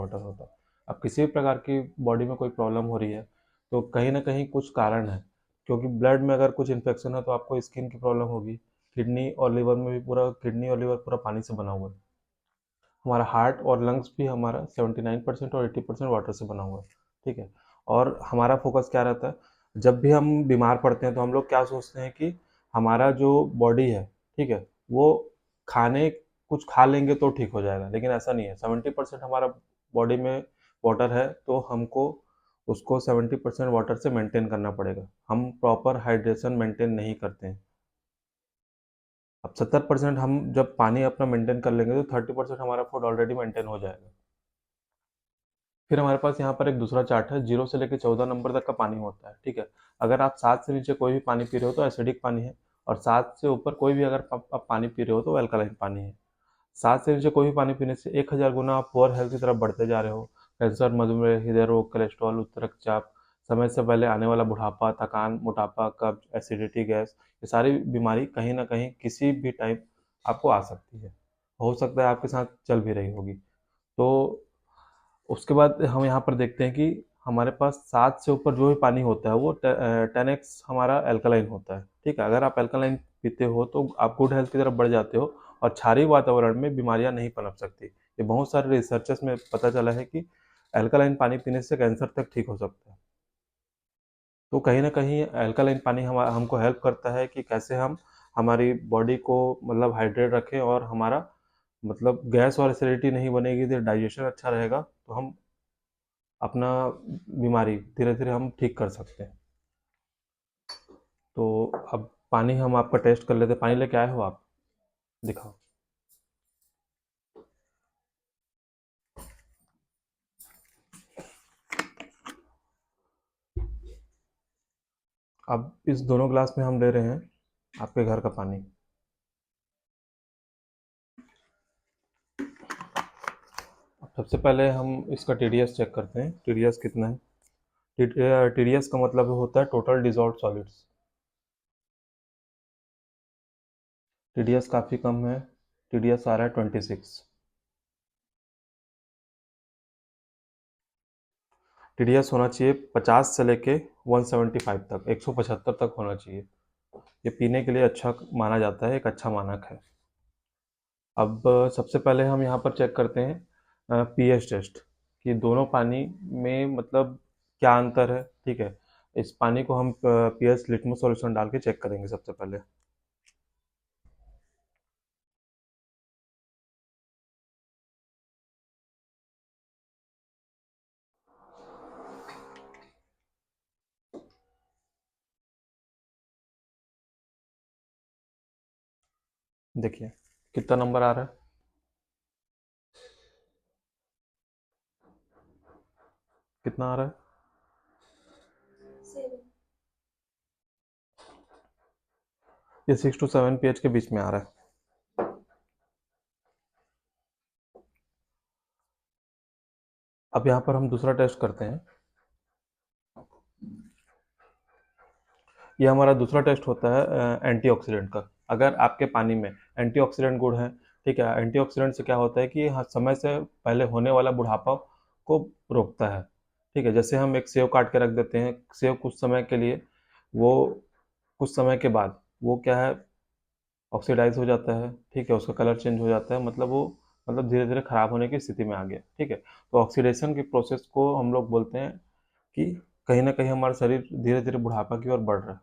Water होता है। अब किसी भी प्रकार की बॉडी में कोई प्रॉब्लम हो रही है तो कहीं ना कहीं कुछ कारण है, क्योंकि ब्लड में अगर कुछ इन्फेक्शन है तो आपको स्किन की प्रॉब्लम होगी। किडनी और लिवर में भी पूरा, किडनी और लिवर पूरा पानी से बना हुआ है। हमारा हार्ट और लंग्स भी हमारा 79% और 80% वाटर से बना हुआ है। ठीक है। और हमारा फोकस क्या रहता है, जब भी हम बीमार पड़ते हैं तो हम लोग क्या सोचते हैं कि हमारा जो बॉडी है, ठीक है, वो खाने कुछ खा लेंगे तो ठीक हो जाएगा, लेकिन ऐसा नहीं है। 70% हमारा बॉडी में वाटर है, तो हमको उसको 70% वाटर से मेंटेन करना पड़ेगा। हम प्रॉपर हाइड्रेशन मेंटेन नहीं करते हैं। अब 70% हम जब पानी अपना मेंटेन कर लेंगे तो 30% हमारा फूड ऑलरेडी मेंटेन हो जाएगा। फिर हमारे पास यहाँ पर एक दूसरा चार्ट है, 0 से लेकर 14 नंबर तक का पानी होता है। ठीक है। अगर आप 7 से नीचे कोई भी पानी पी रहे हो तो एसिडिक पानी है, और 7 से ऊपर कोई भी अगर आप पानी पी रहे हो तो अल्कलाइन पानी है। 7 से नीचे कोई भी पानी पीने से 1000 गुना आप पुअर हेल्थ की तरफ बढ़ते जा रहे हो। कैंसर, मधुमेह, हृदय रोग, कोलेस्ट्रॉल, उच्च रक्तचाप, समय से पहले आने वाला बुढ़ापा, थकान, मोटापा, कब्ज, एसिडिटी, गैस, ये सारी बीमारी कहीं ना कहीं किसी भी टाइम आपको आ सकती है। हो सकता है आपके साथ चल भी रही होगी। तो उसके बाद हम यहाँ पर देखते हैं कि हमारे पास 7 से ऊपर जो भी पानी होता है वो 10x हमारा अल्कलाइन होता है। ठीक है। अगर आप अल्कलाइन पीते हो तो आप गुड हेल्थ की तरफ बढ़ जाते हो, और क्षारीय वातावरण में बीमारियां नहीं पनप सकती। ये बहुत सारे रिसर्चेस में पता चला है कि अल्कलाइन पानी पीने से कैंसर तक ठीक हो सकता है। तो कहीं ना कहीं अल्कलाइन पानी हमको हेल्प करता है कि कैसे हम हमारी बॉडी को मतलब हाइड्रेट रखें, और हमारा मतलब गैस और एसिडिटी नहीं बनेगी तो डाइजेशन अच्छा रहेगा, तो हम अपना बीमारी धीरे धीरे हम ठीक कर सकते हैं। तो अब पानी हम आपका टेस्ट कर लेते हैं। पानी लेके आए हो आप? दिखाओ। अब इस दोनों ग्लास में हम ले रहे हैं आपके घर का पानी। अब सबसे पहले हम इसका टीडीएस चेक करते हैं, टीडीएस कितना है। टीडीएस का मतलब होता है टोटल डिजॉल्व सॉलिड्स। टीडीएस काफ़ी कम है, टीडीएस आ रहा है 26। टीडीएस होना चाहिए 50 से लेके 175 तक, 175 तक होना चाहिए। ये पीने के लिए अच्छा माना जाता है, एक अच्छा मानक है। अब सबसे पहले हम यहाँ पर चेक करते हैं पीएच टेस्ट, कि दोनों पानी में मतलब क्या अंतर है। ठीक है। इस पानी को हम पीएच लिटमस सॉल्यूशन डाल के चेक करेंगे सबसे पहले। देखिए कितना नंबर आ रहा है। कितना आ रहा है? ये 6 to 7 पीएच के बीच में आ रहा है। अब यहाँ पर हम दूसरा टेस्ट करते हैं। ये हमारा दूसरा टेस्ट होता है एंटीऑक्सीडेंट का। अगर आपके पानी में एंटीऑक्सीडेंट गुण है, ठीक है, एंटीऑक्सीडेंट से क्या होता है कि हाँ, समय से पहले होने वाला बुढ़ापा को रोकता है। ठीक है। जैसे हम एक सेव काट के रख देते हैं, सेव कुछ समय के लिए, वो कुछ समय के बाद वो क्या है, ऑक्सीडाइज हो जाता है। ठीक है। उसका कलर चेंज हो जाता है, मतलब वो मतलब धीरे धीरे खराब होने की स्थिति में आ गया। ठीक है। तो ऑक्सीडेशन की प्रोसेस को हम लोग बोलते हैं कि कहीं ना कहीं हमारा शरीर धीरे धीरे बुढ़ापा की ओर बढ़ रहा है।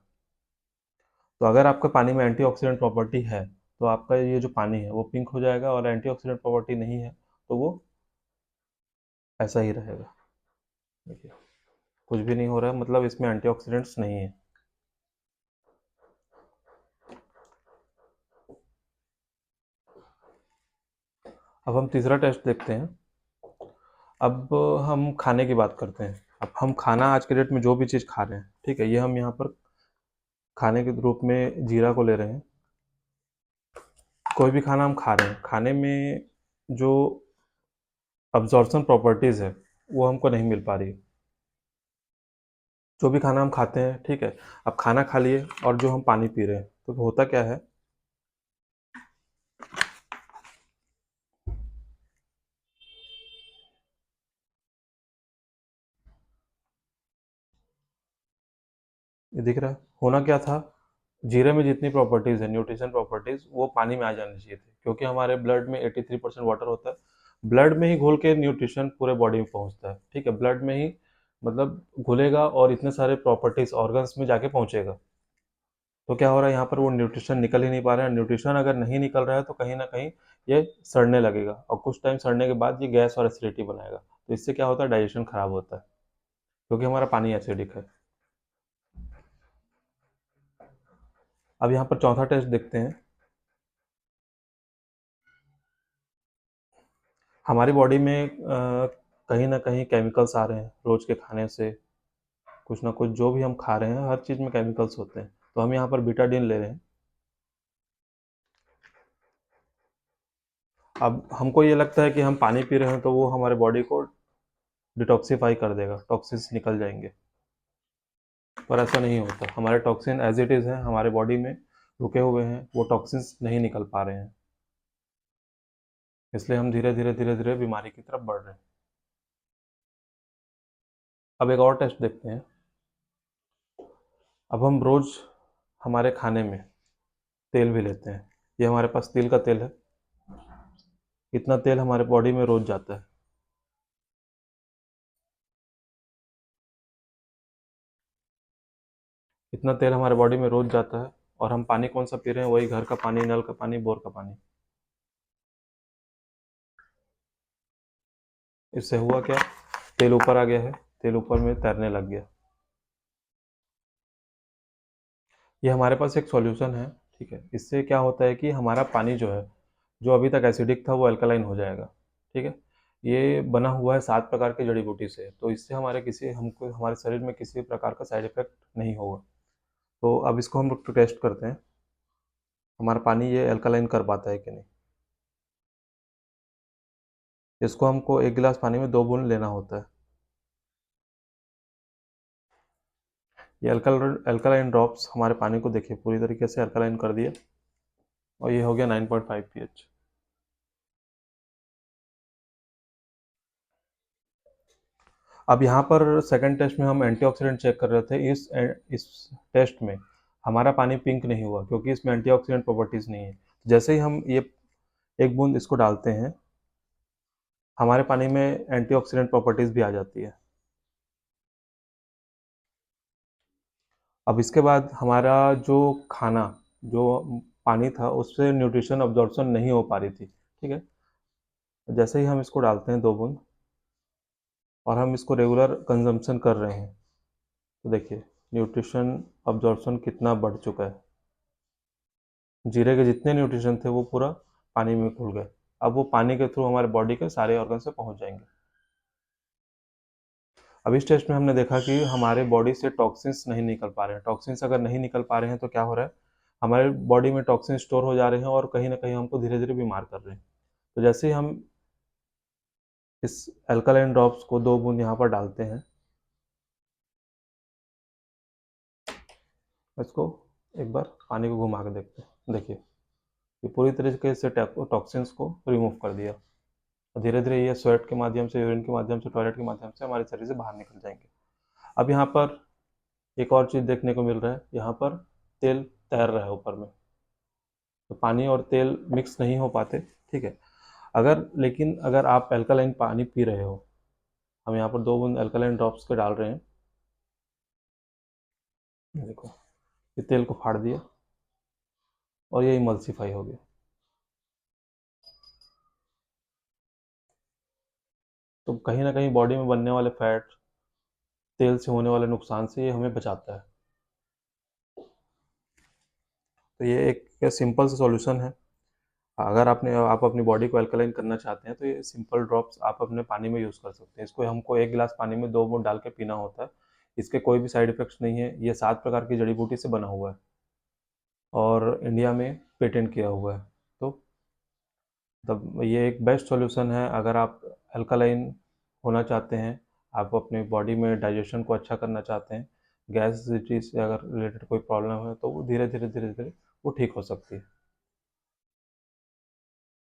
तो अगर आपका पानी में एंटीऑक्सीडेंट प्रॉपर्टी है तो आपका ये जो पानी है वो पिंक हो जाएगा, और एंटीऑक्सीडेंट प्रॉपर्टी नहीं है तो वो ऐसा ही रहेगा। देखिए कुछ भी नहीं हो रहा है, मतलब इसमें एंटीऑक्सीडेंट्स नहीं है। अब हम तीसरा टेस्ट देखते हैं। अब हम खाने की बात करते हैं। अब हम खाना आज के डेट में जो भी चीज़ खा रहे हैं, ठीक है, ये हम यहाँ पर खाने के रूप में जीरा को ले रहे हैं। कोई भी खाना हम खा रहे हैं, खाने में जो अब्जॉर्प्शन प्रॉपर्टीज़ है वो हमको नहीं मिल पा रही है। जो भी खाना हम खाते हैं, ठीक है, अब खाना खा लिए और जो हम पानी पी रहे हैं, तो होता क्या है, ये दिख रहा है, होना क्या था, जीरे में जितनी प्रॉपर्टीज़ है, न्यूट्रिशन प्रॉपर्टीज़, वो पानी में आ जानी चाहिए थी, क्योंकि हमारे ब्लड में 83% वाटर होता है। ब्लड में ही घुल के न्यूट्रिशन पूरे बॉडी में पहुंचता है, ठीक है, ब्लड में ही मतलब घुलेगा और इतने सारे प्रॉपर्टीज ऑर्गन्स में जाके पहुंचेगा। तो क्या हो रहा है, यहाँ पर वो न्यूट्रिशन निकल ही नहीं पा रहा है। न्यूट्रिशन अगर नहीं निकल रहा है तो कहीं ना कहीं ये सड़ने लगेगा, और कुछ टाइम सड़ने के बाद ये गैस और एसिडिटी बनाएगा। तो इससे क्या होता है, डाइजेशन खराब होता है, क्योंकि हमारा पानी एसिडिक है। अब यहाँ पर चौथा टेस्ट देखते हैं। हमारी बॉडी में कहीं ना कहीं केमिकल्स आ रहे हैं रोज के खाने से, कुछ ना कुछ जो भी हम खा रहे हैं हर चीज़ में केमिकल्स होते हैं। तो हम यहाँ पर बीटाडीन ले रहे हैं। अब हमको ये लगता है कि हम पानी पी रहे हैं तो वो हमारे बॉडी को डिटॉक्सिफाई कर देगा, टॉक्सिन्स निकल जाएंगे, पर ऐसा नहीं होता। हमारे टॉक्सिन एज इट इज़ हैं, हमारे बॉडी में रुके हुए हैं, वो टॉक्सिन्स नहीं निकल पा रहे हैं, इसलिए हम धीरे धीरे धीरे धीरे बीमारी की तरफ बढ़ रहे हैं। अब एक और टेस्ट देखते हैं। अब हम रोज़ हमारे खाने में तेल भी लेते हैं। ये हमारे पास तिल का तेल है, इतना तेल हमारे बॉडी में रोज़ जाता है। इतना तेल हमारे बॉडी में रोज़ जाता है, और हम पानी कौन सा पी रहे हैं, वही घर का पानी, नल का पानी, बोर का पानी। इससे हुआ क्या, तेल ऊपर आ गया है, तेल ऊपर में तैरने लग गया। ये हमारे पास एक सॉल्यूशन है, ठीक है। इससे क्या होता है कि हमारा पानी जो है, जो अभी तक एसिडिक था, वो अल्कलाइन हो जाएगा, ठीक है। ये बना हुआ है 7 प्रकार की जड़ी बूटी से, तो इससे हमको हमारे शरीर में किसी प्रकार का साइड इफेक्ट नहीं होगा। तो अब इसको हम लोग टेस्ट करते हैं, हमारा पानी ये अल्कलाइन कर पाता है कि नहीं। इसको हमको 1 गिलास पानी में 2 बूंद लेना होता है। ये अल्कलाइन ड्रॉप्स हमारे पानी को देखिए पूरी तरीके से अल्कलाइन कर दिया, और ये हो गया 9.5 pH। अब यहाँ पर सेकंड टेस्ट में हम एंटीऑक्सीडेंट चेक कर रहे थे। इस टेस्ट में हमारा पानी पिंक नहीं हुआ, क्योंकि इसमें एंटीऑक्सीडेंट प्रॉपर्टीज़ नहीं है। जैसे ही हम ये 1 बूंद इसको डालते हैं, हमारे पानी में एंटीऑक्सीडेंट प्रॉपर्टीज़ भी आ जाती है। अब इसके बाद हमारा जो खाना, जो पानी था, उससे न्यूट्रिशन अब्जॉर्प्शन नहीं हो पा रही थी, ठीक है। जैसे ही हम इसको डालते हैं 2 बूंद, और हम इसको रेगुलर कंजम्पशन कर रहे हैं, तो देखिए न्यूट्रिशन अब्जॉर्प्शन कितना बढ़ चुका है। जीरे के जितने न्यूट्रिशन थे वो पूरा पानी में घुल गए। अब वो पानी के थ्रू हमारे बॉडी के सारे ऑर्गन से पहुंच जाएंगे। अब इस टेस्ट में हमने देखा कि हमारे बॉडी से टॉक्सिन्स नहीं निकल पा रहे हैं। टॉक्सिन्स अगर नहीं निकल पा रहे हैं तो क्या हो रहा है, हमारे बॉडी में टॉक्सिन स्टोर हो जा रहे हैं, और कहीं ना कहीं हमको धीरे धीरे बीमार कर रहे हैं। तो जैसे ही हम इस अल्कलाइन ड्रॉप्स को 2 बूंद यहाँ पर डालते हैं, इसको एक बार पानी को घुमा के देखते हैं। देखिए ये पूरी तरीके से टॉक्सिन्स को रिमूव कर दिया, और धीरे धीरे ये स्वेट के माध्यम से, यूरिन के माध्यम से, टॉयलेट के माध्यम से हमारे शरीर से बाहर निकल जाएंगे। अब यहाँ पर एक और चीज़ देखने को मिल रहा है, यहाँ पर तेल तैर रहा है ऊपर में। तो पानी और तेल मिक्स नहीं हो पाते, ठीक है। लेकिन अगर आप अल्कलाइन पानी पी रहे हो, हम यहाँ पर 2 बूंद अल्कलाइन ड्रॉप्स के डाल रहे हैं, देखो ये तेल को फाड़ दिया, और ये इमल्सिफाई हो गया। तो कहीं ना कहीं बॉडी में बनने वाले फैट, तेल से होने वाले नुकसान से ये हमें बचाता है। तो ये एक सिंपल सा सॉल्यूशन है। अगर आप अपनी बॉडी को अल्कलाइन करना चाहते हैं, तो ये सिंपल ड्रॉप्स आप अपने पानी में यूज़ कर सकते हैं। इसको हमको 1 गिलास पानी में 2 बूंद डाल के पीना होता है। इसके कोई भी साइड इफेक्ट्स नहीं है। ये 7 प्रकार की जड़ी बूटी से बना हुआ है, और इंडिया में पेटेंट किया हुआ है। तो तब ये एक बेस्ट सॉल्यूशन है। अगर आप अल्कलाइन होना चाहते हैं, आप अपनी बॉडी में डाइजेशन को अच्छा करना चाहते हैं, गैस एसिडिटी से अगर रिलेटेड कोई प्रॉब्लम है, तो वो धीरे धीरे धीरे धीरे वो ठीक हो सकती है।